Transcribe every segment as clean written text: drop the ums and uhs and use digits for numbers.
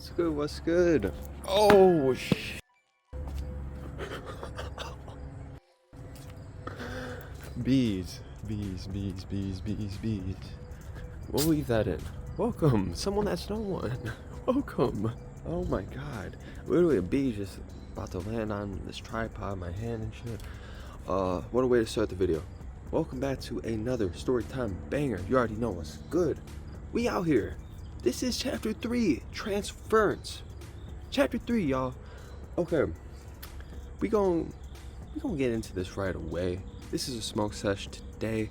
What's good? What's good? Oh, shit. Bees. We'll leave that in. Welcome, someone that's no one. Welcome. Oh my god. Literally a bee just about to land on this tripod in my hand and shit. What a way to start the video. Welcome back to another story time banger. You already know what's good. We out here. This is chapter 3, Transference. Chapter 3, y'all. Okay. We gonna get into this right away. This is a smoke session today.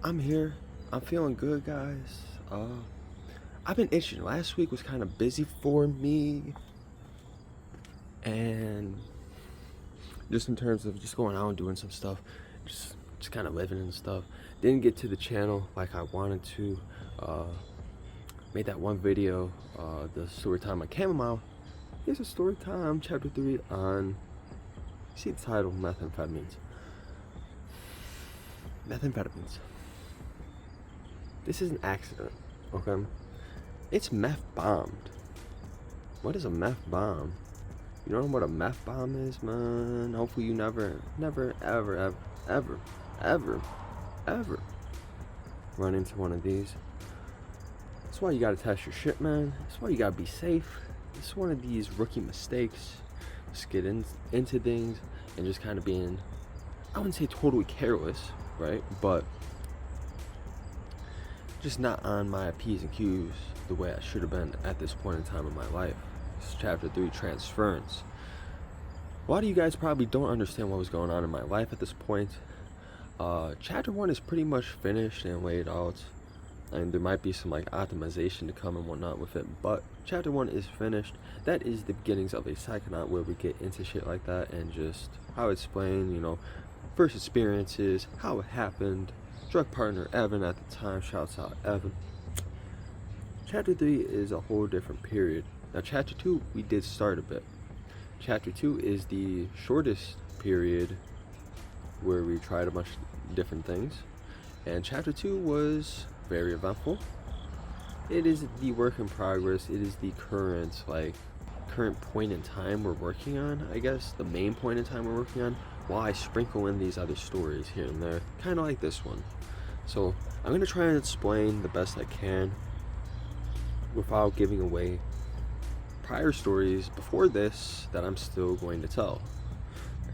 I'm here. I'm feeling good, guys. I've been itching. Last week was kind of busy for me. And just in terms of just going out and doing some stuff. Just kind of living and stuff. Didn't get to the channel like I wanted to. Made that one video, the story time on chamomile. Here's a story time, chapter 3 on, you see the title, methamphetamines. Methamphetamines. This is an accident, okay? It's meth bombed. What is a meth bomb? You don't know what a meth bomb is, man? Hopefully you never, ever run into one of these. That's why you gotta test your shit, man. That's why you gotta be safe. It's one of these rookie mistakes. Just get into things and just kind of being, I wouldn't say totally careless, right? But just not on my P's and Q's the way I should have been at this point in time in my life. It's chapter 3, Transference. A lot of you guys probably don't understand what was going on in my life at this point. Chapter 1 is pretty much finished and laid out. And there might be some like optimization to come and whatnot with it, but chapter 1 is finished. That is the beginnings of a psychonaut, where we get into shit like that and just how I explain, you know, first experiences, how it happened, drug partner Evan at the time, shouts out Evan. Chapter 3 is a whole different period. Now chapter 2 we did start a bit. Chapter 2 is the shortest period where we tried a bunch of different things, and chapter 2 was very eventful. It is the work in progress. It is the current point in time we're working on, I guess, the main point in time we're working on, while I sprinkle in these other stories here and there, kind of like this one. So I'm going to try and explain the best I can without giving away prior stories before this that I'm still going to tell.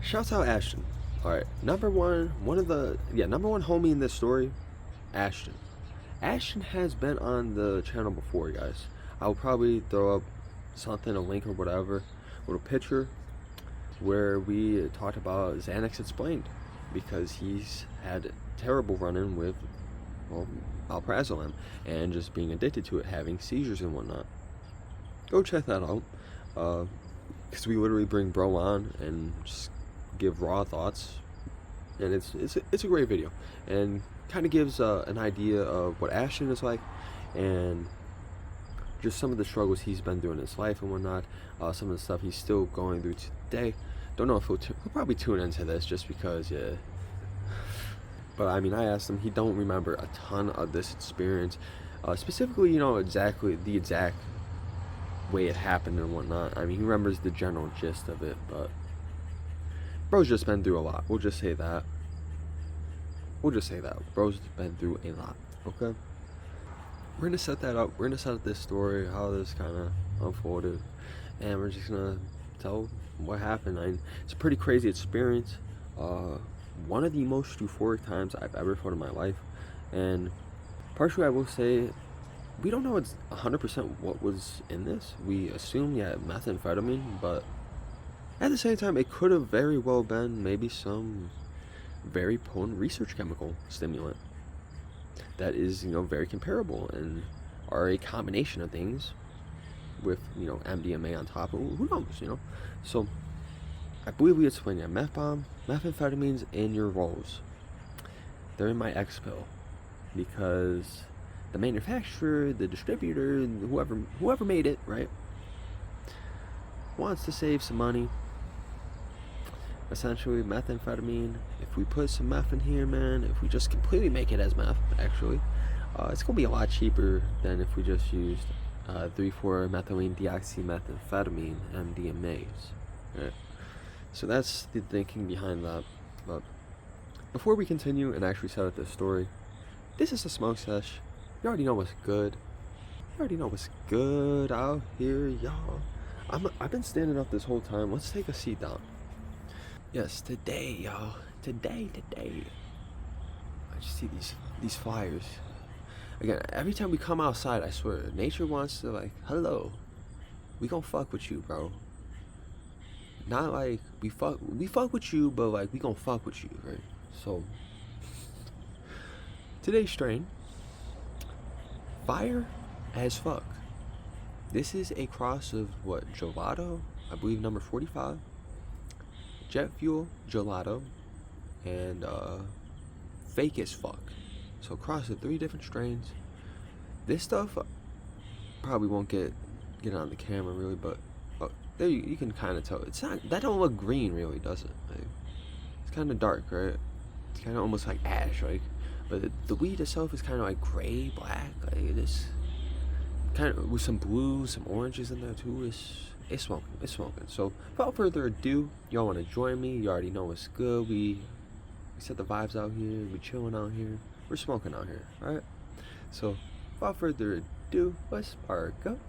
Shouts out Ashton. Alright, number one homie in this story, Ashton. Ashton has been on the channel before, guys. I'll probably throw up something, a link or whatever, with a picture where we talked about Xanax Explained, because he's had a terrible run-in with, well, alprazolam and just being addicted to it, having seizures and whatnot. Go check that out, because we literally bring bro on and just give raw thoughts, and it's a great video, and kind of gives an idea of what Ashton is like, and just some of the struggles he's been through in his life and whatnot, some of the stuff he's still going through today. Don't know if he'll probably tune into this just because, yeah. But I mean, I asked him, he don't remember a ton of this experience, specifically, you know, exactly the exact way it happened and whatnot. I mean, he remembers the general gist of it, but bro's just been through a lot. We'll just say that. Bro's been through a lot, okay? We're gonna set that up. We're gonna set up this story, how this kind of unfolded, and we're just gonna tell what happened. It's a pretty crazy experience. One of the most euphoric times I've ever felt in my life, and partially I will say, we don't know it's 100% what was in this. We assume, yeah, methamphetamine, but at the same time, it could have very well been maybe some very potent research chemical stimulant that is, you know, very comparable and are a combination of things with, you know, MDMA on top of, who knows, you know. So I believe we explained that meth bomb, methamphetamines in your rolls, they're in my X pill, because the manufacturer, the distributor, whoever made it, right, wants to save some money. Essentially, methamphetamine, if we put some meth in here, man, if we just completely make it as meth, actually, it's going to be a lot cheaper than if we just used 3,4-methylene deoxymethamphetamine, mdmas. Right? So that's the thinking behind that. But before we continue and actually set up this story, this is a smoke sesh. You already know what's good. You already know what's good out here, y'all. I've been standing up this whole time. Let's take a seat down. Yes, today, y'all. Today. I just see these flyers. Again, every time we come outside, I swear, nature wants to, like, hello. We gon' fuck with you, bro. Not like we fuck with you, but like we gon' fuck with you, right? So today's strain, fire as fuck. This is a cross of what, gelato, I believe number 45, jet fuel, gelato, and fake as fuck. So cross of 3 different strains. This stuff probably won't get on the camera really, but there you can kind of tell. It's not, that don't look green really, does it? Like, it's kind of dark, right? It's kind of almost like ash, like. But the weed itself is kind of like gray, black, like this, kind of with some blues, some oranges in there too. It's smoking. So without further ado, y'all want to join me? You already know what's good. We set the vibes out here. We chilling out here. We're smoking out here, all right? So without further ado, let's spark up.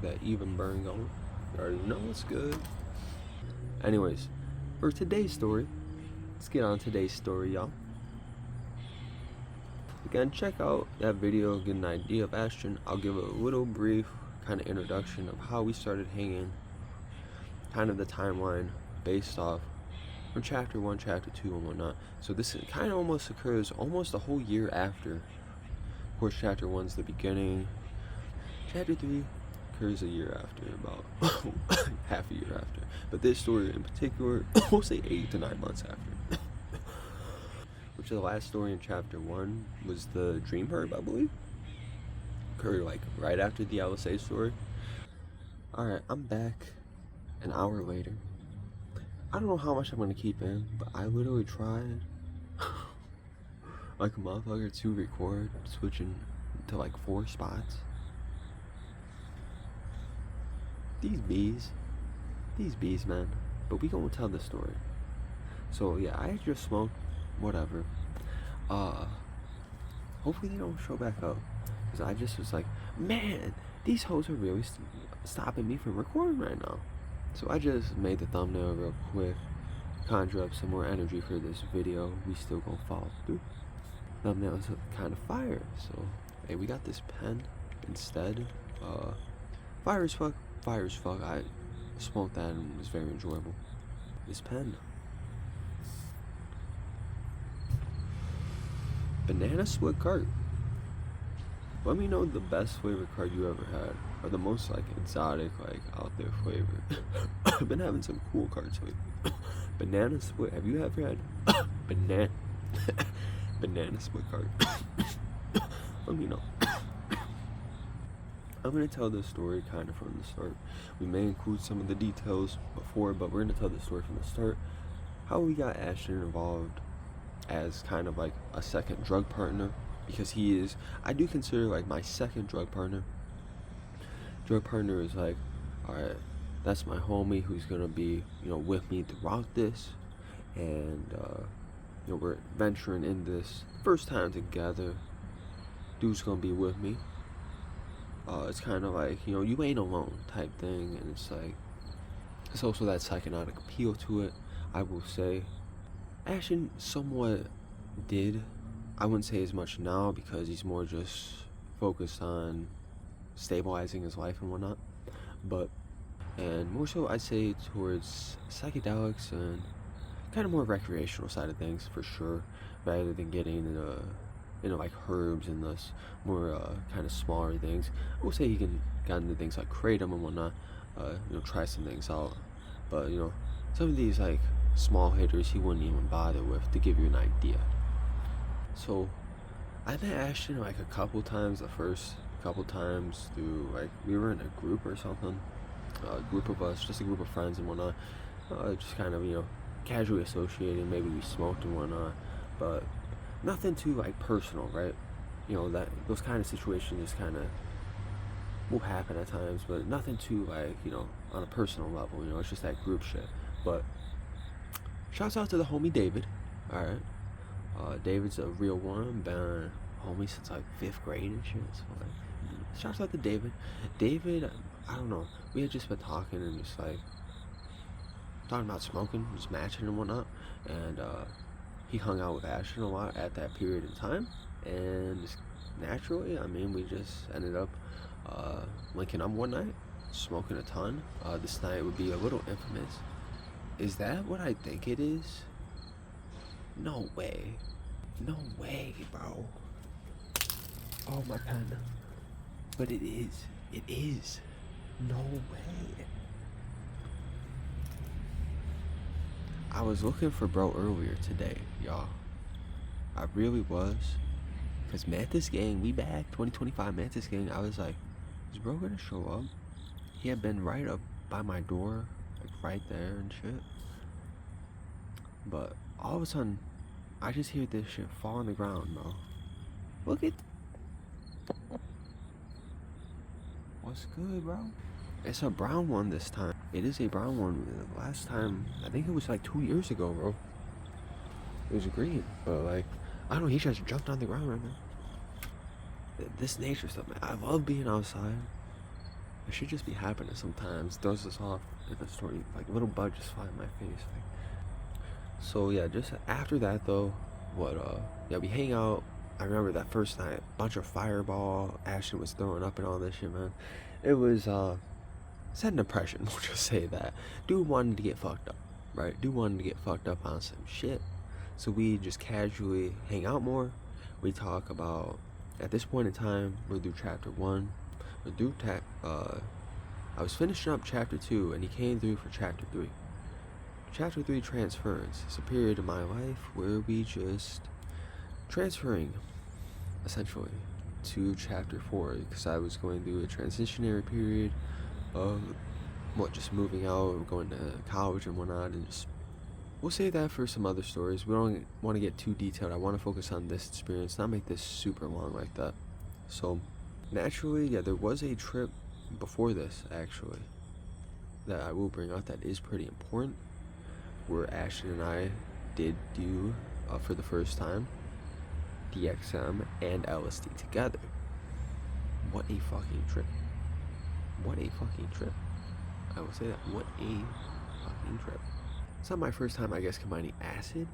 That even burn going. You already know what's good. Anyways, for today's story, let's get on today's story, y'all. Again, check out that video, get an idea of Ashton. I'll give a little brief kind of introduction of how we started hanging, kind of the timeline based off from chapter 1, chapter 2, and whatnot. So this kind of almost occurs almost a whole year after. Of course, chapter 1's the beginning. Chapter 3 occurs a year after, about half a year after. But this story in particular, we'll say 8 to 9 months after. Which the last story in chapter 1 was the dream herb, I believe. Occurred like right after the LSA story. Alright, I'm back an hour later. I don't know how much I'm gonna keep in, but I literally tried like a motherfucker to record, switching to like 4 spots. These bees, man. But we gonna tell the story. So yeah, I just smoked, whatever. Hopefully they don't show back up, cause I just was like, man, these hoes are really stopping me from recording right now. So I just made the thumbnail real quick, conjure up some more energy for this video. We still gonna follow through. Thumbnail is kind of fire, so hey, we got this pen instead. Fire as fuck. I smoked that and it was very enjoyable. This pen. Banana split cart. Let me know the best flavor cart you ever had, or the most like exotic, like out there flavor. I've been having some cool carts lately. Banana split. Have you ever had banana split cart? Let me know. I'm going to tell this story kind of from the start. We may include some of the details before, but we're going to tell the story from the start. How we got Ashton involved as kind of like a second drug partner, because he is, I do consider like my second drug partner. Drug partner is like, alright, that's my homie who's going to be, with me throughout this. And, we're venturing in this first time together. Dude's going to be with me. It's kind of like, you ain't alone type thing, and it's like, it's also that psychotic appeal to it, I will say. Ashton somewhat did, I wouldn't say as much now, because he's more just focused on stabilizing his life and whatnot, and more so I'd say towards psychedelics and kind of more recreational side of things, for sure, rather than getting into like herbs and thus more kind of smaller things. I will say he got into things like kratom and whatnot, try some things out, but some of these like small hitters he wouldn't even bother with, to give you an idea. So I met Ashton like a couple times, the first couple times through like, we were in a group or something, a group of us, just a group of friends and whatnot, just kind of, casually associated. Maybe we smoked and whatnot, but nothing too like personal, right? That those kind of situations just kind of will happen at times, but nothing too like, on a personal level. It's just that group shit. But shouts out to the homie David. All right, David's a real one. Been a homie since like 5th grade and shit. So like, shouts out to David. David, I don't know. We had just been talking and just like talking about smoking, just matching and whatnot, and he hung out with Ashton a lot at that period in time, and just naturally, we just ended up linking up one night, smoking a ton. This night would be a little infamous. Is that what I think it is? No way. No way, bro. Oh, my pen. But it is. It is. No way. I was looking for bro earlier today, y'all. I really was. Because Mantis Gang, we back. 2025 Mantis Gang. I was like, is bro gonna show up? He had been right up by my door, like right there and shit. But all of a sudden, I just hear this shit fall on the ground, bro. Look at. What's good, bro? It's a brown one this time. It is a brown one. Last time, I think it was like 2 years ago, bro. It was green, but like, I don't know, he just jumped on the ground right now. This nature stuff, man. I love being outside. It should just be happening sometimes. Throws us off in the story. Like, little bug just fly in my face. Like. So yeah, just after that though, we hang out. I remember that first night, bunch of fireball. Ashton was throwing up and all this shit, man. It was set an impression. We'll just say that. Dude wanted to get fucked up, right? Dude wanted to get fucked up on some shit. So we just casually hang out more. We talk about, at this point in time, we're through chapter 1. We're through I was finishing up chapter 2, and he came through for chapter 3. Chapter 3, transference. It's a period of my life where we just transferring, essentially, to chapter 4, because I was going through a transitionary period of, just moving out, going to college and whatnot, and just, we'll save that for some other stories. We don't want to get too detailed. I want to focus on this experience, not make this super long like that. So, naturally, yeah, there was a trip before this, actually, that I will bring out that is pretty important, where Ashton and I did do, for the first time, DXM and LSD together. What a fucking trip. What a fucking trip. I will say that. What a fucking trip. It's not my first time, I guess, combining acid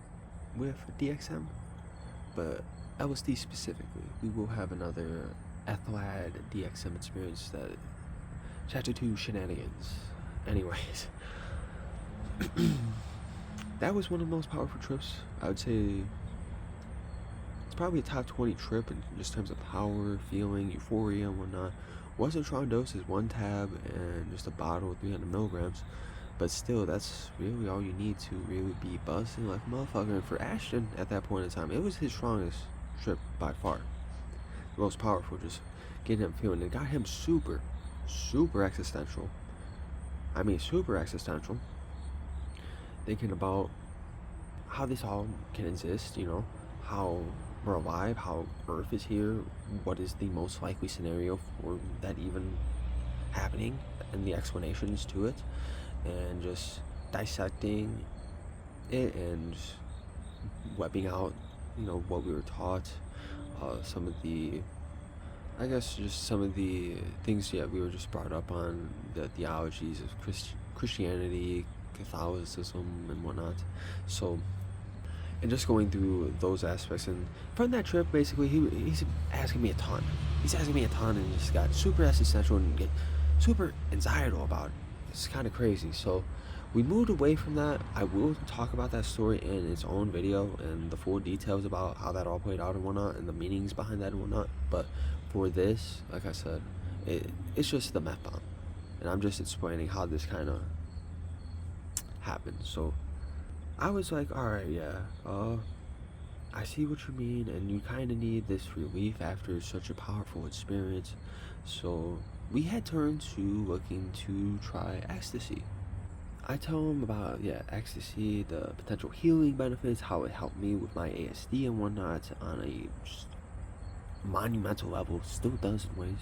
with DXM, but LSD specifically. We will have another ethlad DXM experience, that chapter 2 shenanigans. Anyways. That was one of the most powerful trips. I would say it's probably a top 20 trip in just terms of power, feeling, euphoria, and whatnot. Wasn't strong doses, 1 tab and just a bottle with 300 milligrams. But still, that's really all you need to really be buzzing like a motherfucker. And for Ashton, at that point in time, it was his strongest trip by far. The most powerful, just getting him feeling. It got him super existential. Super existential. Thinking about how this all can exist, how we're alive, how Earth is here, what is the most likely scenario for that even happening, and the explanations to it, and just dissecting it and webbing out, what we were taught, some of the things, we were just brought up on, the theologies of Christianity, Catholicism, and whatnot. So, and just going through those aspects, and from that trip, basically, he's asking me a ton. He's asking me a ton, and just got super existential and get super anxietal about it. It's kind of crazy. So, we moved away from that. I will talk about that story in its own video and the full details about how that all played out and whatnot, and the meanings behind that and whatnot. But for this, like I said, it's just the meth bomb, and I'm just explaining how this kind of happened. So I was like, alright, yeah, I see what you mean, and you kind of need this relief after such a powerful experience. So we had turned to looking to try Ecstasy. I tell him about, yeah, ecstasy, the potential healing benefits, how it helped me with my ASD and whatnot on a just monumental level. Still does in ways,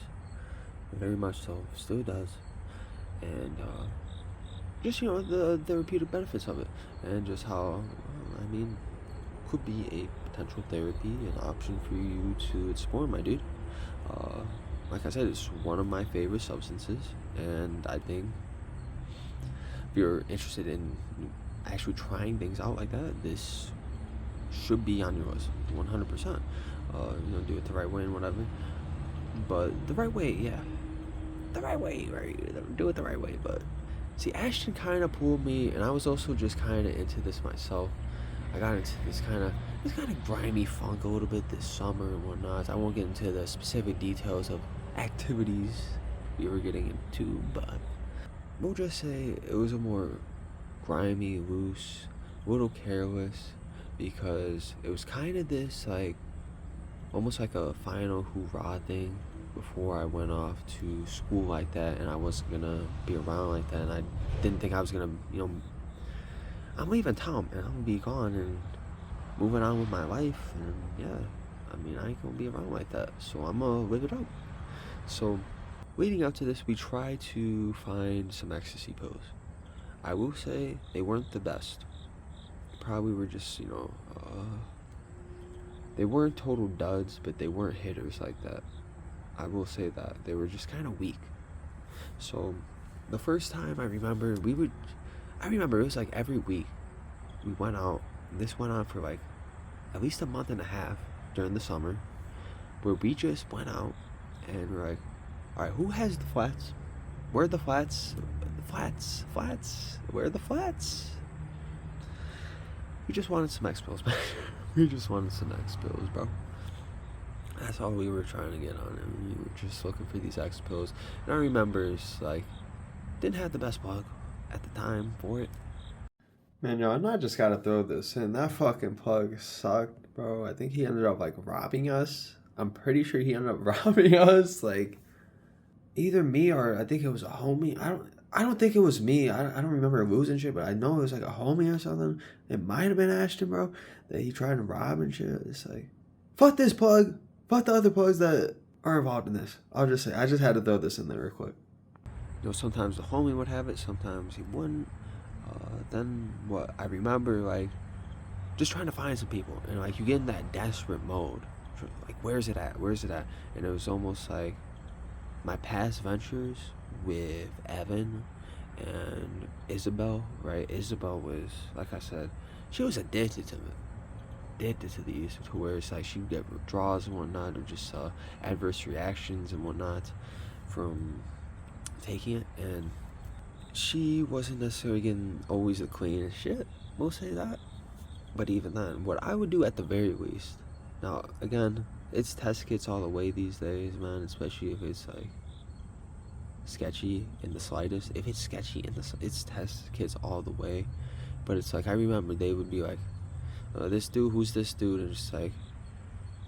very much so, still does. And just, the therapeutic benefits of it, and just how, I mean, could be a potential therapy, an option for you to explore, my dude. Uh, like I said, it's one of my favorite substances, and I think if you're interested in actually trying things out like that, this should be on your list, 100%. Do it the right way and whatever. But the right way, yeah, the right way, right? Do it the right way. But see, Ashton kind of pulled me, and I was also just kind of into this myself. I got into this kind of grimy funk a little bit this summer and whatnot. I won't get into the specific details of activities we were getting into, but we'll just say it was a more grimy, loose, a little careless, because it was kind of this like almost like a final hoorah thing before I went off to school like that, and I wasn't gonna be around like that, and I didn't think I was gonna, I'm leaving town and I'm gonna be gone and moving on with my life, and yeah, I mean, I ain't gonna be around like that, so I'm gonna live it up. So leading up to this, we tried to find some ecstasy pills. I will say they weren't the best. Probably were just, they weren't total duds, but they weren't hitters like that. I will say that. They were just kind of weak. So the first time I remember it was like every week we went out. This went on for like at least a month and a half during the summer, where we just went out and we're like, all right, who has the flats? Where are the flats? Flats. Where are the flats? We just wanted some X pills, man. We just wanted some X pills, bro. That's all we were trying to get on, and we were just looking for these X pills. And I remember it's like, didn't have the best plug at the time for it. Man, yo, and I just gotta throw this in. That fucking plug sucked, bro. I think he ended up like robbing us. I'm pretty sure he ended up robbing us. Like, either me or I think it was a homie. I don't think it was me. I don't remember losing shit, but I know it was like a homie or something. It might have been Ashton, bro, that he tried to rob and shit. It's like, fuck this plug. Fuck the other plugs that are involved in this. I'll just say, I just had to throw this in there real quick. Sometimes the homie would have it, sometimes he wouldn't. Then what I remember, like, just trying to find some people, and like you get in that desperate mode, like where's it at, and it was almost like my past ventures with Evan and Isabel, right? Isabel was, like I said, she was addicted to these, to where it's like she would get withdrawals and whatnot, or just adverse reactions and whatnot from taking it, and she wasn't necessarily getting always the cleanest shit, we'll say that. But even then, what I would do at the very least, now again, it's test kits all the way these days, man, especially if it's like sketchy in the slightest. If it's sketchy it's test kits all the way. But it's like, I remember they would be like, this dude, who's this dude? And it's like,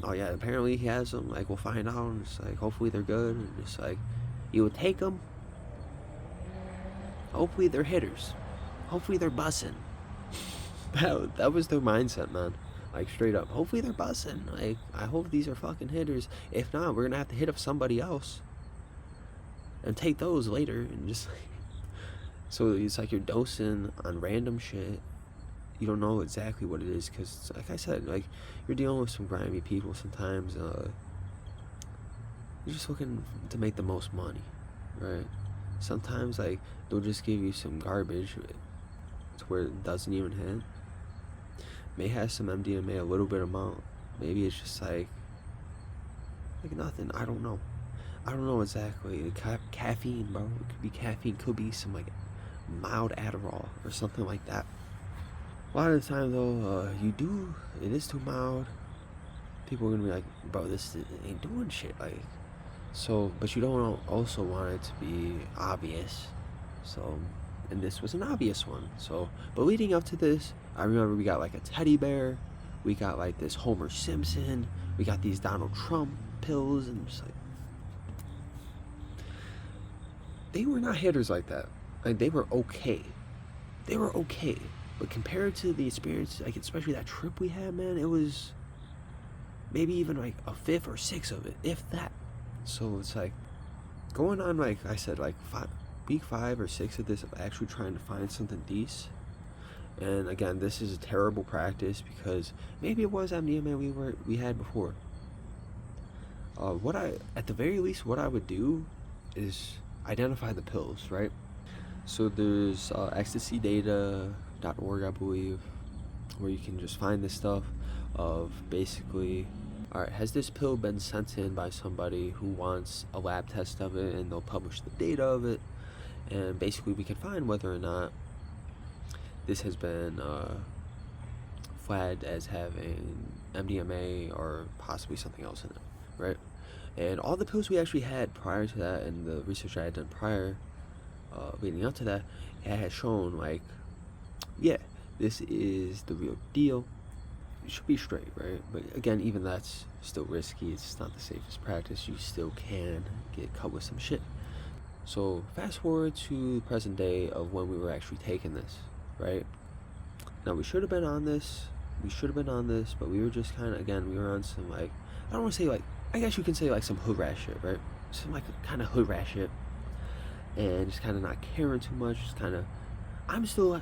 oh yeah, apparently he has them, like we'll find out, and it's like, hopefully they're good, and it's like, you would take them, hopefully they're hitters, hopefully they're bussing. That was their mindset, man. Like, straight up, hopefully they're bussing. Like, I hope these are fucking hitters. If not, we're gonna have to hit up somebody else and take those later, and just like, so it's like you're dosing on random shit. You don't know exactly what it is, because like I said, like, you're dealing with some grimy people sometimes. You're just looking to make the most money, right? Sometimes like they'll just give you some garbage to where it doesn't even hit. May have some mdma, a little bit amount. Maybe it's just like nothing. I don't know exactly. Caffeine, bro. It could be caffeine, could be some like mild Adderall or something like that. A lot of the time though, it is too mild. People are gonna be like, bro, this ain't doing shit. Like, so, but you don't also want it to be obvious. So, and this was an obvious one. So, but leading up to this, I remember we got like a teddy bear, we got like this Homer Simpson, we got these Donald Trump pills, and just like, they were not hitters like that. Like, they were okay. they were okay. But compared to the experience, like especially that trip we had, man, it was maybe even like a fifth or sixth of it, if that. So it's like going on, like I said, like week 5 or 6 of this, of actually trying to find something decent. And again, this is a terrible practice because maybe it was MDMA we had before. At the very least, what I would do is identify the pills, right? So there's ecstasydata.org, I believe, where you can just find this stuff of basically, all right, has this pill been sent in by somebody who wants a lab test of it, and they'll publish the data of it, and basically we can find whether or not this has been flagged as having MDMA or possibly something else in it, right? And all the pills we actually had prior to that, and the research I had done prior, leading up to that, it had shown like, yeah, this is the real deal. You should be straight, right? But again, even that's still risky. It's not the safest practice. You still can get caught with some shit. So fast forward to the present day of when we were actually taking this, right? Now we should have been on this. But we were just kind of, again, we were on some like, I don't want to say like, I guess you can say like some hood rat shit, right? Some like kind of hood rat shit. And just kind of not caring too much. Just kind of, I'm still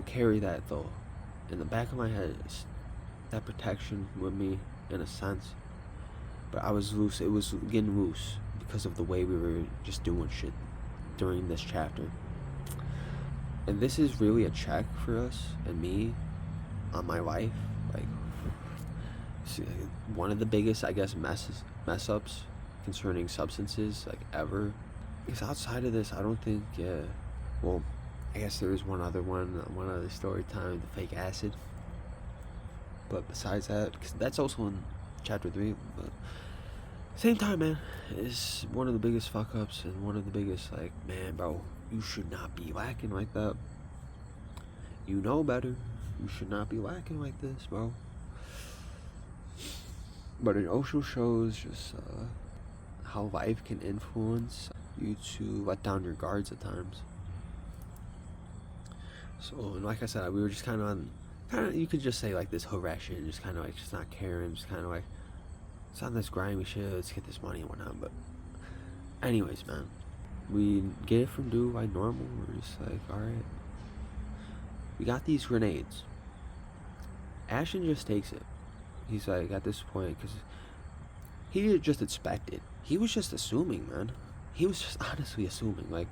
carry that though in the back of my head, that protection with me in a sense. But I was loose. It was getting loose because of the way we were just doing shit during this chapter. And this is really a check for us and me on my life. Like, one of the biggest, I guess, mess ups concerning substances like ever. Because outside of this, I don't think, well, I guess there is one other story time, the fake acid. But besides that, because that's also in chapter 3, but same time, man, it's one of the biggest fuck ups and one of the biggest, like, man, bro, you should not be whacking like that. You know better. You should not be whacking like this, bro. But it also shows just how life can influence you to let down your guards at times. So, and like I said, we were just kind of, you could just say like this harassing, just kind of like just not caring, just kind of like, it's on this grimy shit, let's get this money and whatnot. But anyways, man, we get it from dude like normal. We're just like, alright, we got these grenades. Ashton just takes it. He's like, at this point, because he didn't just expect it. He was just assuming, man. He was just honestly assuming, like,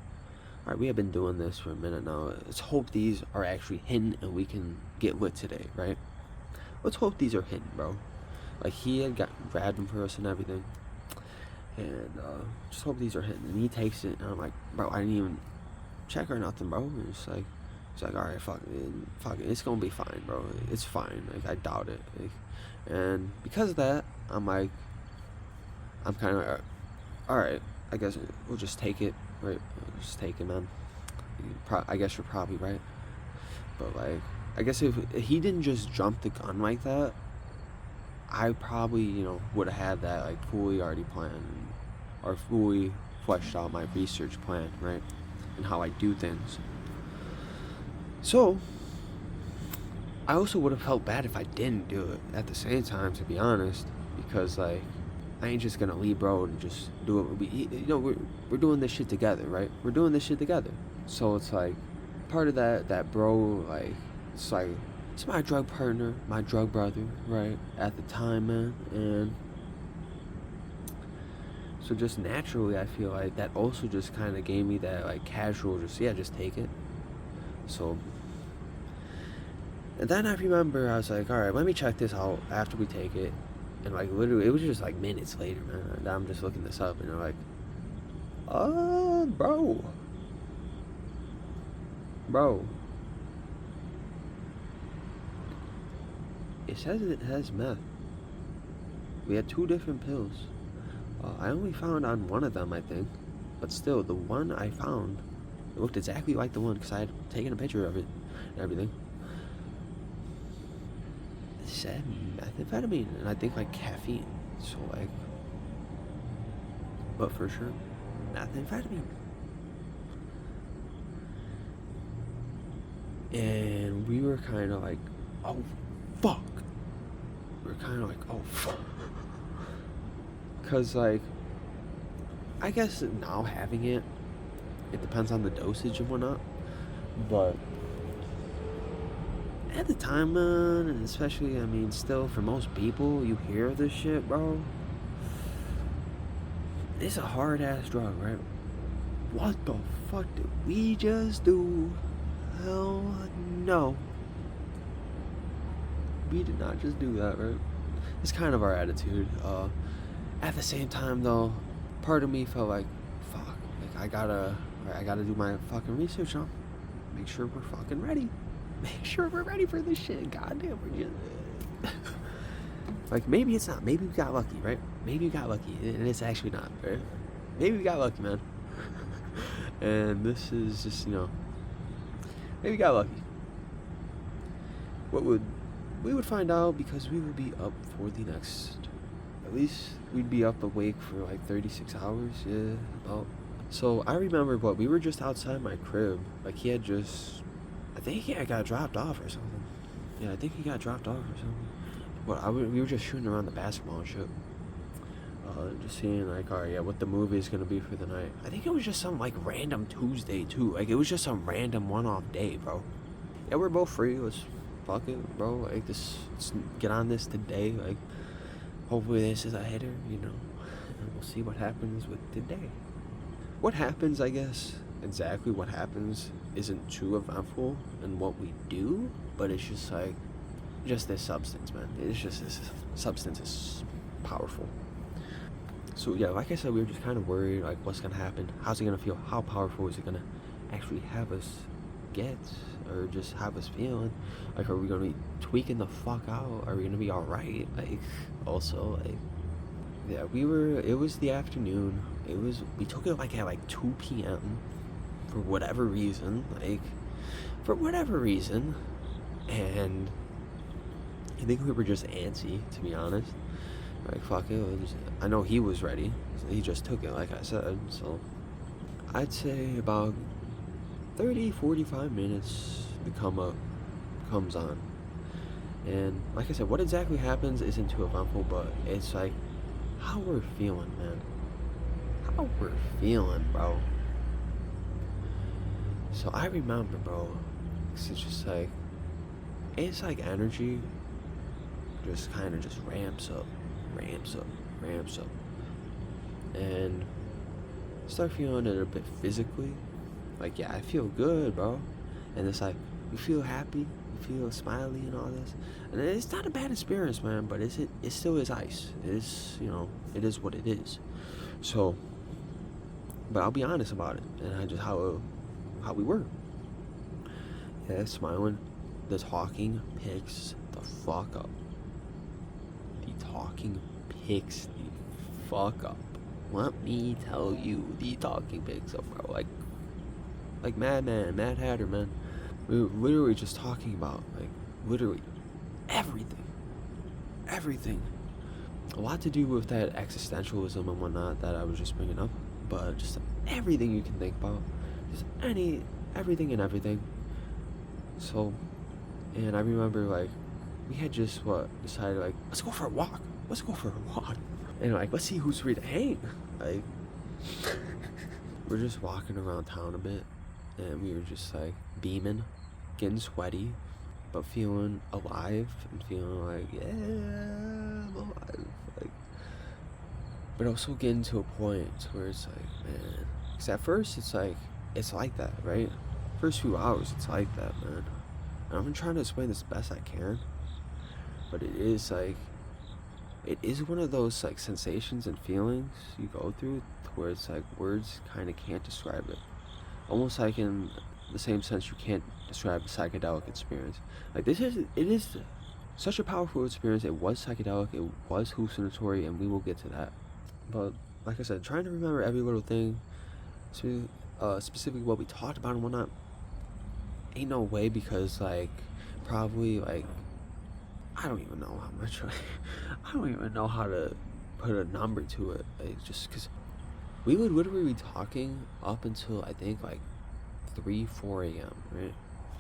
alright, we have been doing this for a minute now. Let's hope these are actually hidden and we can get lit today, right? Let's hope these are hidden, bro. Like, he had grabbed them for us and everything. And just hope these are hidden. And he takes it, and I'm like, bro, I didn't even check or nothing, bro. And it's like, he's like, alright, fuck it, it's gonna be fine, bro. It's fine. Like, I doubt it. Like, and because of that, I'm like, I'm kind of, alright, I guess we'll just take it, right? We'll just take it, man. I guess you're probably right. But, like, I guess if he didn't just jump the gun like that, I probably, would have had that, like, fully already planned, or fully fleshed out my research plan, right? And how I do things. So, I also would have felt bad if I didn't do it at the same time, to be honest, because, like, I ain't just gonna leave bro and just do it. We're doing this shit together, right? We're doing this shit together. So it's like, part of that bro, like, it's like, it's my drug partner, my drug brother, right? At the time, man. And so just naturally, I feel like that also just kind of gave me that, like, casual, just take it. So, and then I remember I was like, alright, let me check this out after we take it. And, like, literally, it was just, like, minutes later, man. And I'm just looking this up, and they're like, bro. It says it has meth. We had 2 different pills. I only found on one of them, I think. But still, the one I found, it looked exactly like the one, because I had taken a picture of it and everything. It said methamphetamine, and I think, like, caffeine. So, like, but for sure, methamphetamine. And we were kind of like, oh, fuck. We were kind of like, oh, fuck. Because, like, I guess now having it depends on the dosage and whatnot. But at the time, man, and especially, I mean, still, for most people, you hear this shit, bro. It's a hard-ass drug, right? What the fuck did we just do? Hell no. We did not just do that, right? It's kind of our attitude. At the same time, though, part of me felt like, fuck, like I gotta do my fucking research on. Make sure we're fucking ready. Make sure we're ready for this shit. Goddamn, we're just like, maybe it's not. Maybe we got lucky, right? Maybe we got lucky, and it's actually not, right? Maybe we got lucky, man. And this is just, you know, maybe we got lucky. We would find out because we would be up for the next, at least we'd be up awake for like 36 hours, yeah, about. So I remember we were just outside my crib. Like he had just, I think he had got dropped off or something. Yeah, I think he got dropped off or something. But we were just shooting around the basketball and shit. Just seeing like, alright, yeah, what the movie is gonna be for the night. I think it was just some like random Tuesday too. Like it was just some random one-off day, bro. Yeah, we're both free. Let's fuck it, bro. Like let's get on this today. Like hopefully this is a hitter, you know. And we'll see what happens with today. What happens, I guess, exactly what happens isn't too eventful in what we do, but it's just like, just this substance, man. It's just this substance is powerful. So yeah, like I said, we were just kind of worried, like what's gonna happen, how's it gonna feel, how powerful is it gonna actually have us get, or just have us feeling, like are we gonna be tweaking the fuck out, are we gonna be alright, like also, like, yeah, it was the afternoon, we took it like at like 2 p.m. for whatever reason, and I think we were just antsy, to be honest. Like, fuck it, I know he was ready, so he just took it, like I said, so I'd say about 30-45 minutes the come up comes on, and like I said, what exactly happens isn't too eventful, but it's like how we're feeling, man, how we're feeling, bro. So I remember, bro, it's just like, it's like energy just kind of just ramps up, and start feeling it a bit physically. Like, yeah, I feel good, bro. And it's like, you feel happy, you feel smiley and all this. And it's not a bad experience, man, but it still is ice. It is, you know, it is what it is. So, but I'll be honest about it, and just how we were. Yeah, smiling. The talking picks the fuck up. The talking picks the fuck up. Let me tell you, the talking picks up, bro. Like Mad Hatter, man. We were literally just talking about, like, literally everything. A lot to do with that existentialism and whatnot that I was just bringing up, but just everything you can think about, just everything and everything. So, and I remember, like, we had just decided, like, let's go for a walk, and like, let's see who's free to hang. Like, we're just walking around town a bit, and we were just like beaming, getting sweaty, but feeling alive and feeling like, yeah, I'm alive. Like, but also getting to a point where it's like, man, because at first it's like that, right? First few hours it's like that, man. And I'm trying to explain this best I can, but it is like, it is one of those like sensations and feelings you go through where it's like words kind of can't describe it. Almost like in the same sense you can't describe a psychedelic experience. Like it is such a powerful experience. It was psychedelic, it was hallucinatory, and we will get to that. But like I said, trying to remember every little thing, specifically what we talked about and whatnot, ain't no way, because like probably like I don't even know how much I don't even know how to put a number to it, like, just because we would literally be talking up until I think like 3-4 a.m. right?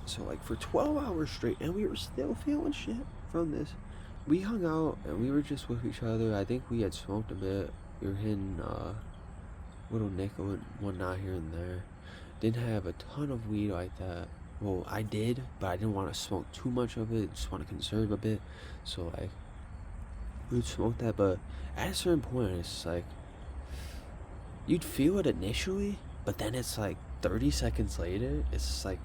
So like for 12 hours straight, and we were still feeling shit from this. We hung out and we were just with each other. I think we had smoked a bit. We were hitting little nickel and whatnot here and there. Didn't have a ton of weed like that. Well, I did, but I didn't want to smoke too much of it. Just want to conserve a bit. So like, we'd smoke that, but at a certain point, it's like, you'd feel it initially, but then it's like 30 seconds later, it's just like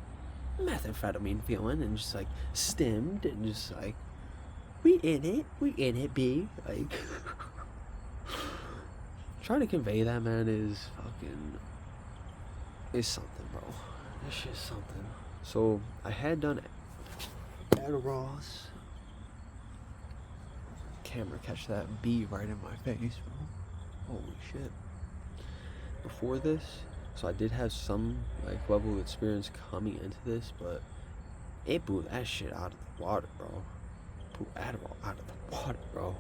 methamphetamine feeling, and just like stemmed, and just like, we in it, B. Like, trying to convey that, man, is something, bro. This shit's something. So I had done Adderalls. Camera catch that bee right in my face, bro. Holy shit. Before this, so I did have some like level of experience coming into this, but it blew that shit out of the water, bro. Blew Adderall out of the water, bro.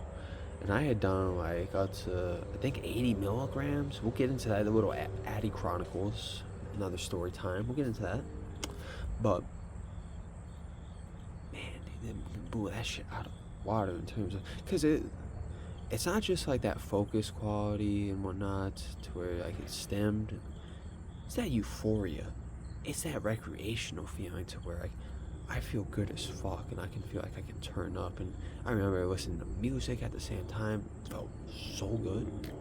And I had done like up to, I think, 80 milligrams. We'll get into that, the little Addy Chronicles, another story time. We'll get into that. But man, they blew that shit out of the water in terms of, because it's not just like that focus quality and whatnot to where like it's stemmed. It's that euphoria. It's that recreational feeling to where like I feel good as fuck, and I can feel like I can turn up. And I remember listening to music at the same time. It felt so good.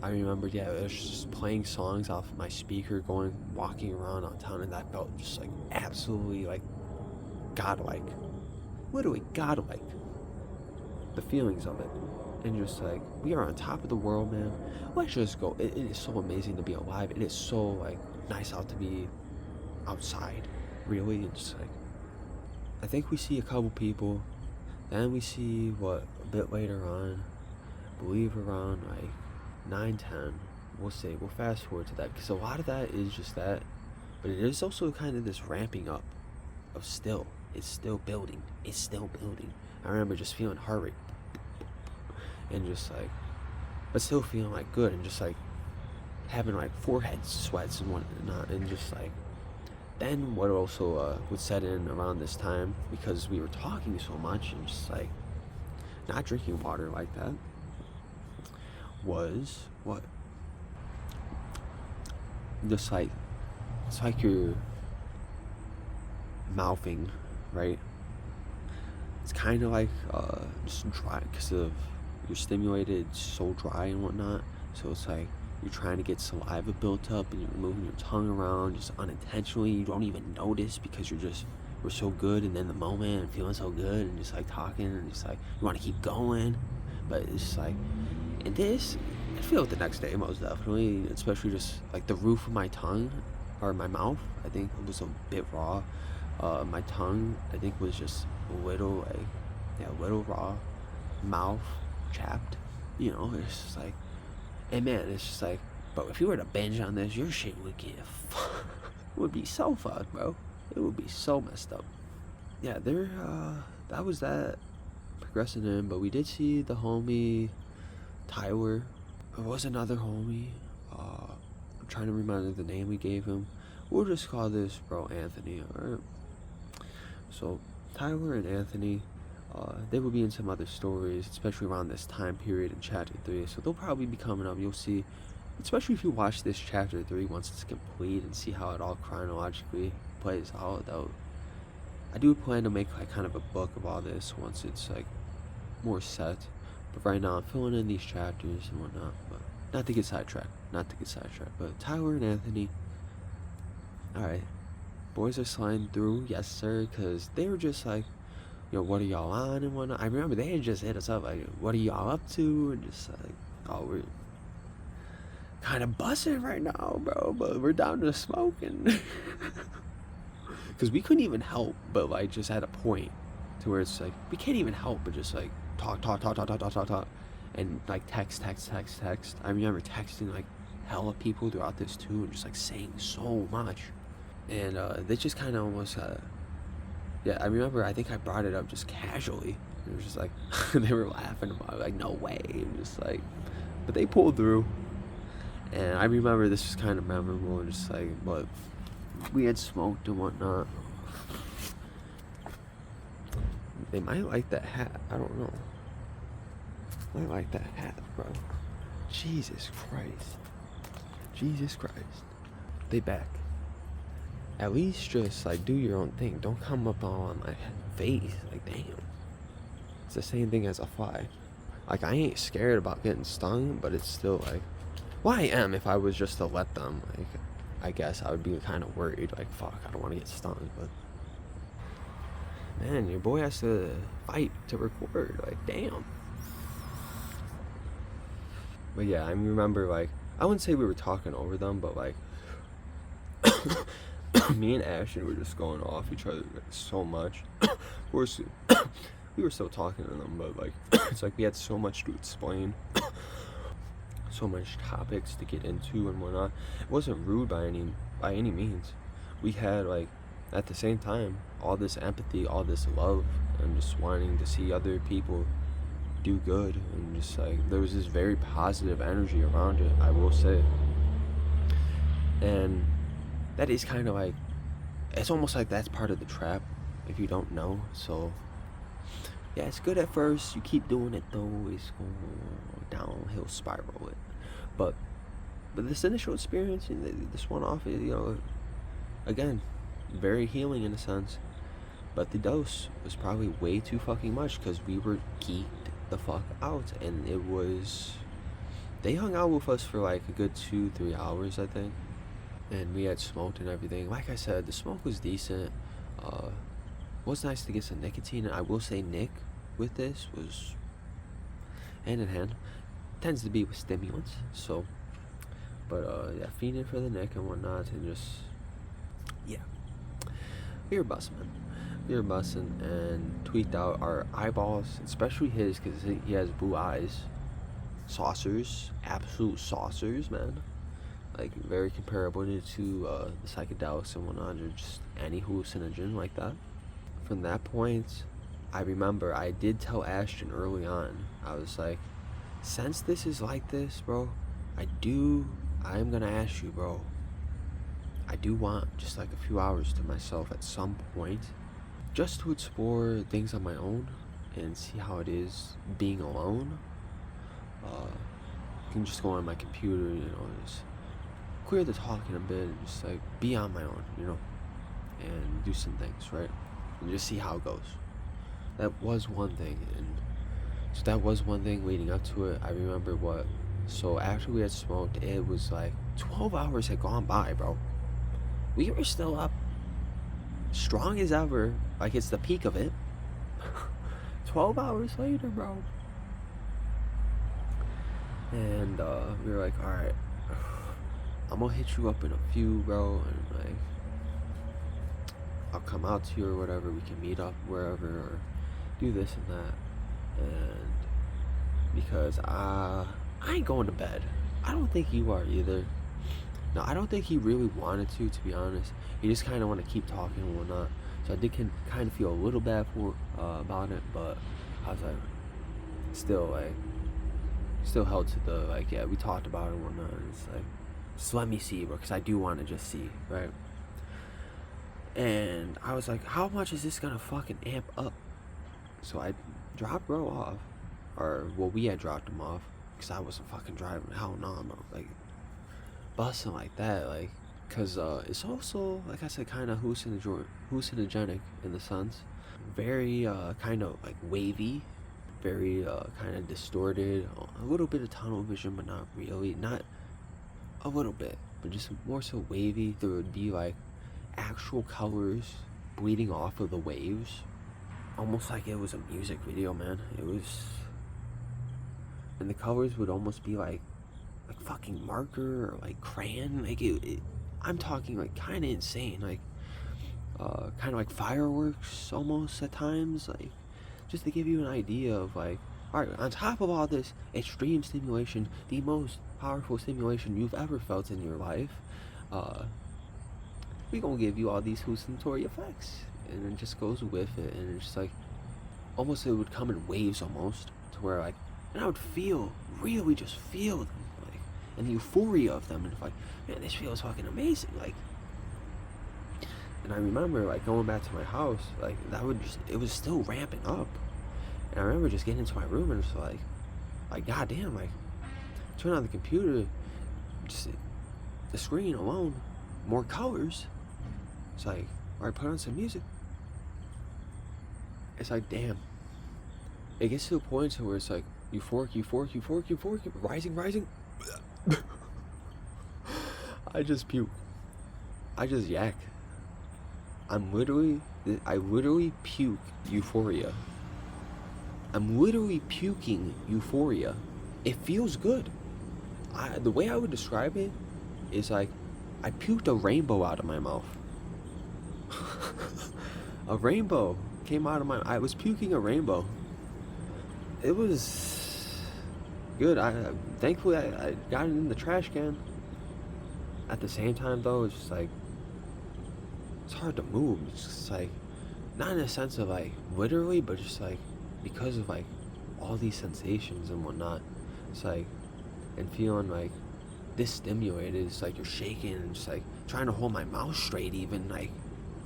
I remember, it was just playing songs off my speaker, walking around on town, and that felt just like absolutely like godlike. Literally godlike. The feelings of it. And just like, we are on top of the world, man. Let's just go. It is so amazing to be alive. It is so like nice out to be outside, really. And just like, I think we see a couple people, then we see a bit later on, I believe around like 9-10, we'll fast forward to that, because a lot of that is just that, but it is also kind of this ramping up of it's still building. I remember just feeling heart rate, and just like, but still feeling like good, and just like having like forehead sweats and whatnot, and just like, then what also would set in around this time, because we were talking so much and just like not drinking water like that, was what? Just like, it's like you're mouthing, right? It's kind of like just dry, because of you're stimulated, so dry and whatnot. So it's like you're trying to get saliva built up, and you're moving your tongue around just unintentionally. You don't even notice, because we're so good, and then the moment and feeling so good, and just like talking, and just like you want to keep going, but it's just like, and this, I feel it the next day most definitely, especially just like the roof of my tongue or my mouth, I think it was a bit raw. My tongue, I think, was just a little raw, mouth chapped, it's just like, and man, it's just like, but if you were to binge on this, your shit would get it would be so fucked, bro. It would be so messed up. Yeah, that was that progressing in, but we did see the homie Tyler. There was another homie, I'm trying to remember the name we gave him. We'll just call this bro Anthony, alright? So Tyler and Anthony, they will be in some other stories, especially around this time period in chapter 3, so they'll probably be coming up. You'll see, especially if you watch this chapter 3 once it's complete and see how it all chronologically plays out, though. I do plan to make like kind of a book of all this once it's like more set, but right now I'm filling in these chapters and whatnot. But not to get sidetracked, but Tyler and Anthony, alright, boys are sliding through, yes sir, because they were just like, what are y'all on and whatnot. I remember they had just hit us up like, what are y'all up to, and just like, oh, we're kind of bussing right now, bro, but we're down to smoking. Because we couldn't even help but like just at a point to where it's like, we can't even help but just like talk, and like text. I remember texting like hella people throughout this too, and just like saying so much, and they just kind of almost I remember, I think I brought it up just casually. It was just like, they were laughing about it, like, no way, and just like, but they pulled through. And I remember this was kind of memorable, just like, but we had smoked and whatnot. They might like that hat. I don't know. Might like that hat, bro. Jesus Christ. Jesus Christ. They back. At least just like do your own thing. Don't come up on my face. Like, damn. It's the same thing as a fly. Like, I ain't scared about getting stung, but it's still like, well, I am if I was just to let them. Like, I guess I would be kind of worried. Like, fuck, I don't want to get stung. But man, your boy has to fight to record. Like, damn. But yeah, I remember, like, I wouldn't say we were talking over them, but like, me and Ashton were just going off each other like, so much. Of course, we were still talking to them, but like, it's like we had so much to explain, so much topics to get into and whatnot. It wasn't rude by any means. We had, like, at the same time, all this empathy, all this love, and just wanting to see other people do good, and just like there was this very positive energy around it, I will say. And that is kind of like, it's almost like that's part of the trap if you don't know. So yeah, it's good at first, you keep doing it though, it's going downhill spiral it. But this initial experience, this one off, you know, again, very healing in a sense. But the dose was probably way too fucking much because we were geeked the fuck out, and it was, they hung out with us for like a good 2-3 hours, I think, and we had smoked and everything. Like I said, the smoke was decent. It was nice to get some nicotine, and I will say Nick with this was hand in hand, tends to be with stimulants. So but yeah, fiending for the Nick and whatnot, and just, yeah, we were busting, man. We were busting and tweaked out our eyeballs, especially his, because he has blue eyes. Saucers, absolute saucers, man. Like, very comparable to the psychedelics and whatnot, or just any hallucinogen like that. From that point, I remember I did tell Ashton early on, I was like, since this is like this, bro, I'm gonna ask you, bro, I do want just like a few hours to myself at some point, just to explore things on my own and see how it is being alone. I can just go on my computer, you know, just clear the talking a bit and just like be on my own, you know, and do some things, right? And just see how it goes. That was one thing, and so that was one thing leading up to it. I remember so after we had smoked, it was like 12 hours had gone by, bro. We were still up, strong as ever, like it's the peak of it. 12 hours later, bro. And we were like, alright, I'm gonna hit you up in a few, bro, and like, I'll come out to you or whatever, we can meet up wherever, or do this and that. And because I ain't going to bed. I don't think you are either. No, I don't think he really wanted to be honest. He just kind of want to keep talking and whatnot. So I did kind of feel a little bad about it, but I was like, still held to the, like, yeah, we talked about it and whatnot. And it's like, just let me see, bro, because I do want to just see, right? And I was like, how much is this gonna fucking amp up? So I dropped bro off, or well, we had dropped him off, because I wasn't fucking driving. Hell no, I'm not, like, busting like that, like, because it's also, like I said, kind of hallucinogenic in the sense. Very kind of like wavy, very kind of distorted, a little bit of tunnel vision, but not really, not a little bit, but just more so wavy. There would be like actual colors bleeding off of the waves, almost like it was a music video, man. It was, and the colors would almost be like fucking marker or like crayon, like I'm talking like kind of insane, like kind of like fireworks almost at times, like, just to give you an idea of like, alright, on top of all this extreme stimulation, the most powerful stimulation you've ever felt in your life, we gonna give you all these hallucinatory effects, and it just goes with it, and it's just like, almost it would come in waves almost, to where like, and I would really just feel them, like, and the euphoria of them, and it's like, man, this feels fucking amazing, like, And I remember like going back to my house, like it was still ramping up. And I remember just getting into my room and just like goddamn, like turn on the computer, just the screen alone, more colors. It's like, all right, put on some music. It's like, damn. It gets to a point to where it's like euphoric, rising. I just puke. I just yak. I literally puke euphoria. I'm literally puking euphoria. It feels good. The way I would describe it is like I puked a rainbow out of my mouth. A rainbow came out of I was puking a rainbow. It was good. Thankfully I got it in the trash can. At the same time though, it's just like it's hard to move. It's just like not in a sense of like literally, but just like because of like all these sensations and whatnot. It's like and feeling like this stimulated. It's like you're shaking and just like trying to hold my mouth straight. Even like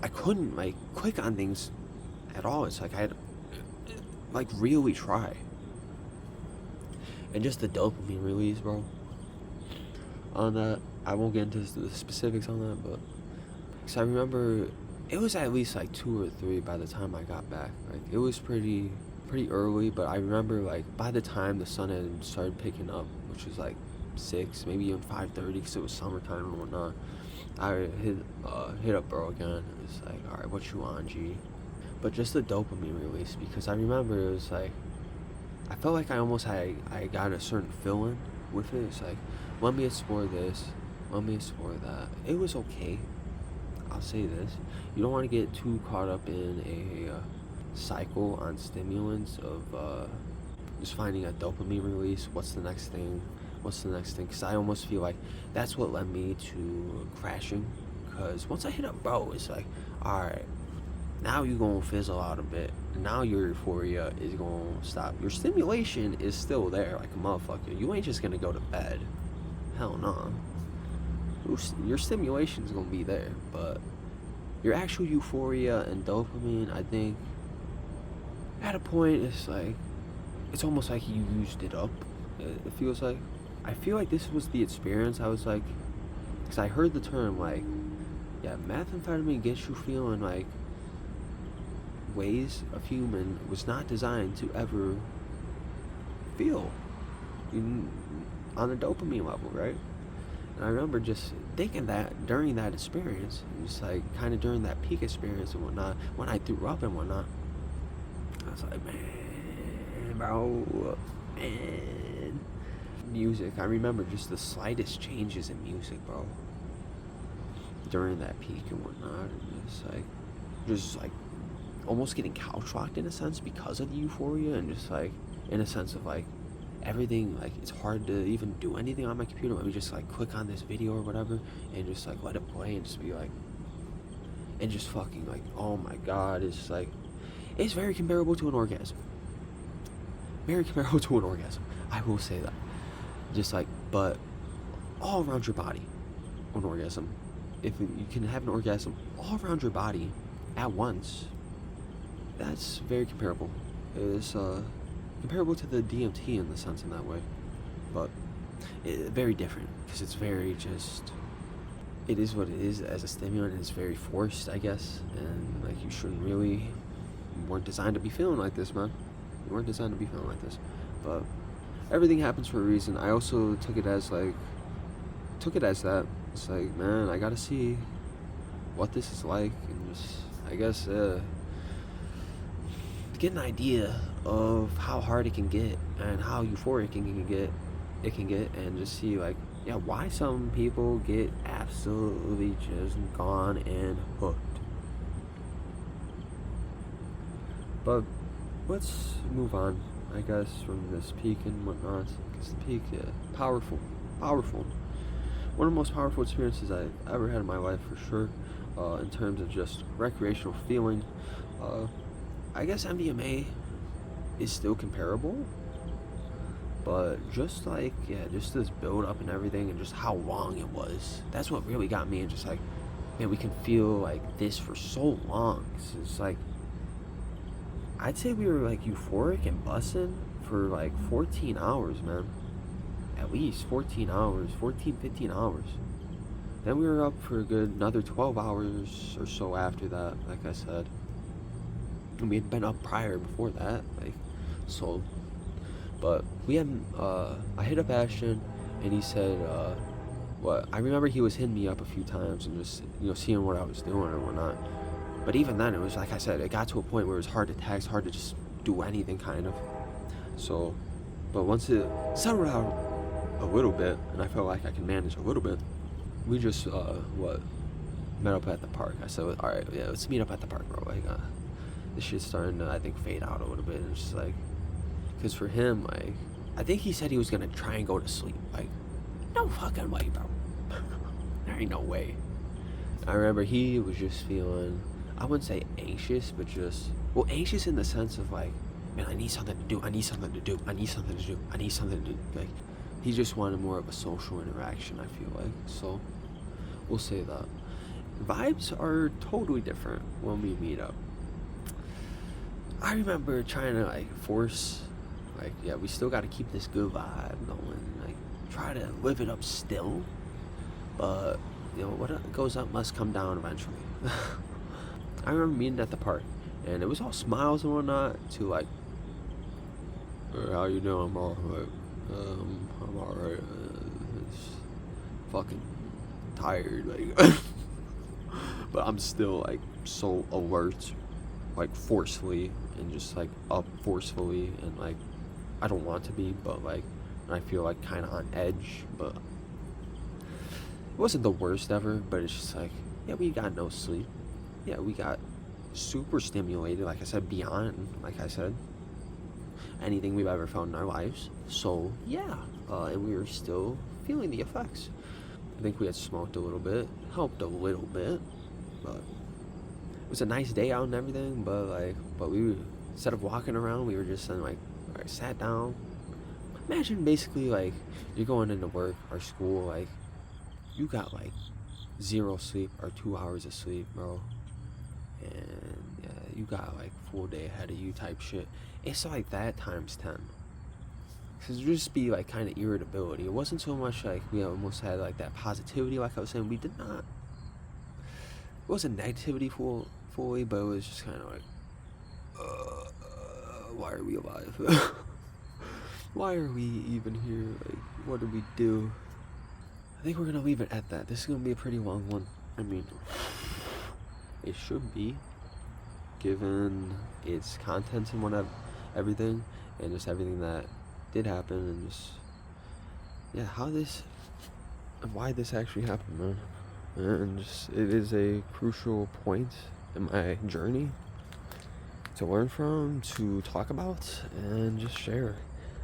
I couldn't like click on things at all. It's like I had to like really try. And just the dopamine release, bro. On that, I won't get into the specifics on that, but because I remember it was at least like 2 or 3 by the time I got back. Like it was pretty early, but I remember like by the time the sun had started picking up, which was like 6, maybe even 5:30, because it was summertime and whatnot. I hit up bro again. It was like, all right, what you on, G? But just the dopamine release, because I remember it was like I felt like I got a certain feeling with it. It's like, let me explore this, let me explore that. It was okay. I'll say this: you don't want to get too caught up in a cycle on stimulants of just finding a dopamine release. What's the next thing? Because I almost feel like that's what led me to crashing. Because once I hit up bro, it's like, all right, now you're gonna fizzle out a bit. Now your euphoria is gonna stop. Your stimulation is still there like a motherfucker. You ain't just gonna go to bed. Hell no. Your stimulation is gonna be there, but your actual euphoria and dopamine, I think at a point it's like it's almost like you used it up. It feels like I feel like this was the experience. I was like, because I heard the term like, yeah, methamphetamine gets you feeling like ways a human was not designed to ever feel on a dopamine level, right? And I remember just thinking that during that experience, just like kind of during that peak experience and whatnot, when I threw up and whatnot, I was like, man, bro, man. Music, I remember just the slightest changes in music, bro, during that peak and whatnot, and just like almost getting couch locked in a sense because of the euphoria, and just like in a sense of like everything, like it's hard to even do anything on my computer. Let me just like click on this video or whatever and just like let it play and just be like, and just fucking like, oh my god, it's like it's very comparable to an orgasm. Very comparable to an orgasm, I will say that. Just like, but all around your body, an orgasm. If you can have an orgasm all around your body at once, that's very comparable. It's comparable to the DMT in the sense in that way, but very different, because it's very just, it is what it is as a stimulant. It's very forced, I guess, and like you shouldn't really, you weren't designed to be feeling like this, man. You weren't designed to be feeling like this, but everything happens for a reason. I also took it as that. It's like, man, I gotta see what this is like, and just, I guess, get an idea of how hard it can get and how euphoric it can get, and just see like, yeah, why some people get absolutely just gone and hooked. But let's move on, I guess, from this peak and whatnot, because the peak, powerful. One of the most powerful experiences I've ever had in my life, for sure, in terms of just recreational feeling. I guess MDMA is still comparable, but just like, yeah, just this build up and everything, and just how long it was. That's what really got me, and just like, man, we can feel like this for so long. It's like, I'd say we were like euphoric and bussing for like 14 hours, man. At least 14 hours, 14, 15 hours. Then we were up for a good another 12 hours or so after that, like I said. And we had been up prior before that, like, so. But we hadn't, I hit up Ashton, and he said, what, I remember he was hitting me up a few times and just, seeing what I was doing or whatnot. But even then, it was, like I said, it got to a point where it was hard to text, hard to just do anything, kind of. So, but once it settled out a little bit, and I felt like I can manage a little bit, we just, met up at the park. I said, all right, yeah, let's meet up at the park, bro. Like, this shit's starting to, I think, fade out a little bit. And it's just like, because for him, like, I think he said he was going to try and go to sleep. Like, no fucking way, bro. There ain't no way. I remember he was just feeling, I wouldn't say anxious, but just, well, anxious in the sense of like, man, I need something to do, I need something to do, I need something to do, I need something to do. Like, he just wanted more of a social interaction, I feel like. So, we'll say that. Vibes are totally different when we meet up. I remember trying to like force, like, yeah, we still got to keep this good vibe going, like, try to live it up still, but, what goes up must come down eventually. I remember meeting at the park, and it was all smiles and whatnot, to like, hey, how you doing? I'm alright. I'm alright. It's fucking tired, like, but I'm still like so alert, like forcefully, and just like up forcefully, and like I don't want to be, but like I feel like kind of on edge. But it wasn't the worst ever, but it's just like, yeah, we got no sleep, yeah, we got super stimulated, like I said, beyond, like I said, anything we've ever felt in our lives. So yeah, and we were still feeling the effects. I think we had smoked a little bit, helped a little bit, but it was a nice day out and everything. But we, instead of walking around, we were just like, all right, sat down. Imagine basically like you're going into work or school, like you got like 0 sleep or 2 hours of sleep, bro, and yeah, you got like full day ahead of you type shit. It's like that times 10. Cause it would just be like kind of irritability. It wasn't so much like we almost had like that positivity, like I was saying. We did not. It wasn't negativity fully, but it was just kind of like, why are we alive? Why are we even here? Like, what did we do? I think we're gonna leave it at that. This is gonna be a pretty long one. I mean, it should be, given its contents and whatever, everything, and just everything that did happen, and just, yeah, why this actually happened, man. And just, it is a crucial point in my journey to learn from, to talk about, and just share.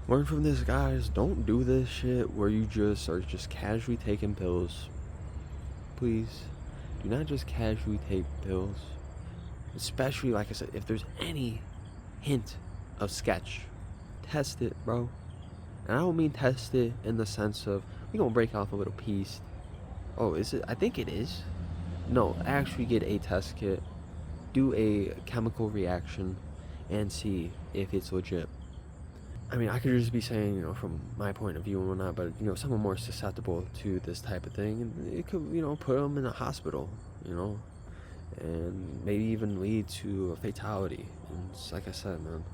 Learn from this, guys. Don't do this shit where you just are just casually taking pills. Please, do not just casually take pills. Especially, like I said, if there's any hint of sketch, test it, bro. And I don't mean test it in the sense of we gonna break off a little piece. Oh, is it? I think it is. No, actually get a test kit, do a chemical reaction, and see if it's legit. I mean, I could just be saying, from my point of view and whatnot, but, someone more susceptible to this type of thing, and it could, put them in a hospital, and maybe even lead to a fatality. And it's like I said, man,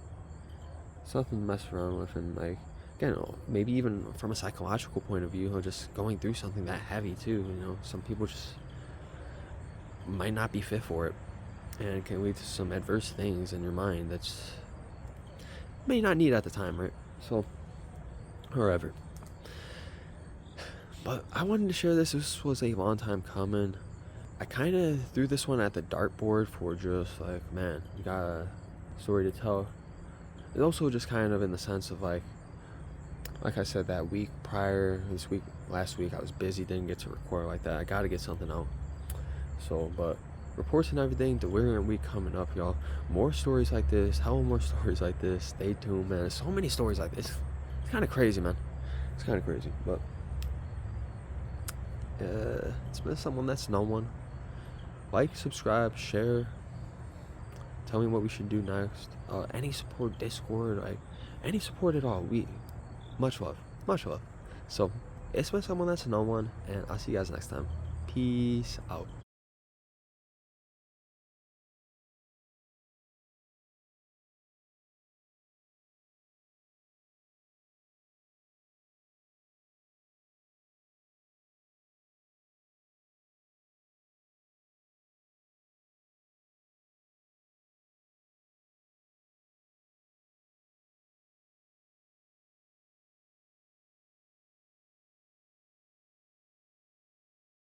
something to mess around with. And like, again, maybe even from a psychological point of view, or just going through something that heavy too, some people just might not be fit for it, and it can lead to some adverse things in your mind that's may not need at the time, right? So, however, but I wanted to share this. This was a long time coming. I kind of threw this one at the dartboard for just like, man, you got a story to tell. And also just kind of in the sense of like I said, that week prior, last week, I was busy, didn't get to record like that. I got to get something out. So, but reports and everything, delirium week coming up, y'all. More stories like this, more stories like this. Stay tuned, man. There's so many stories like this. It's kind of crazy, man. It's kind of crazy, but it's been someone that's no one. Like, subscribe, share. Tell me what we should do next. Any support, Discord, like any support at all. We much love, much love. So it's been someone that's no one, and I'll see you guys next time. Peace out.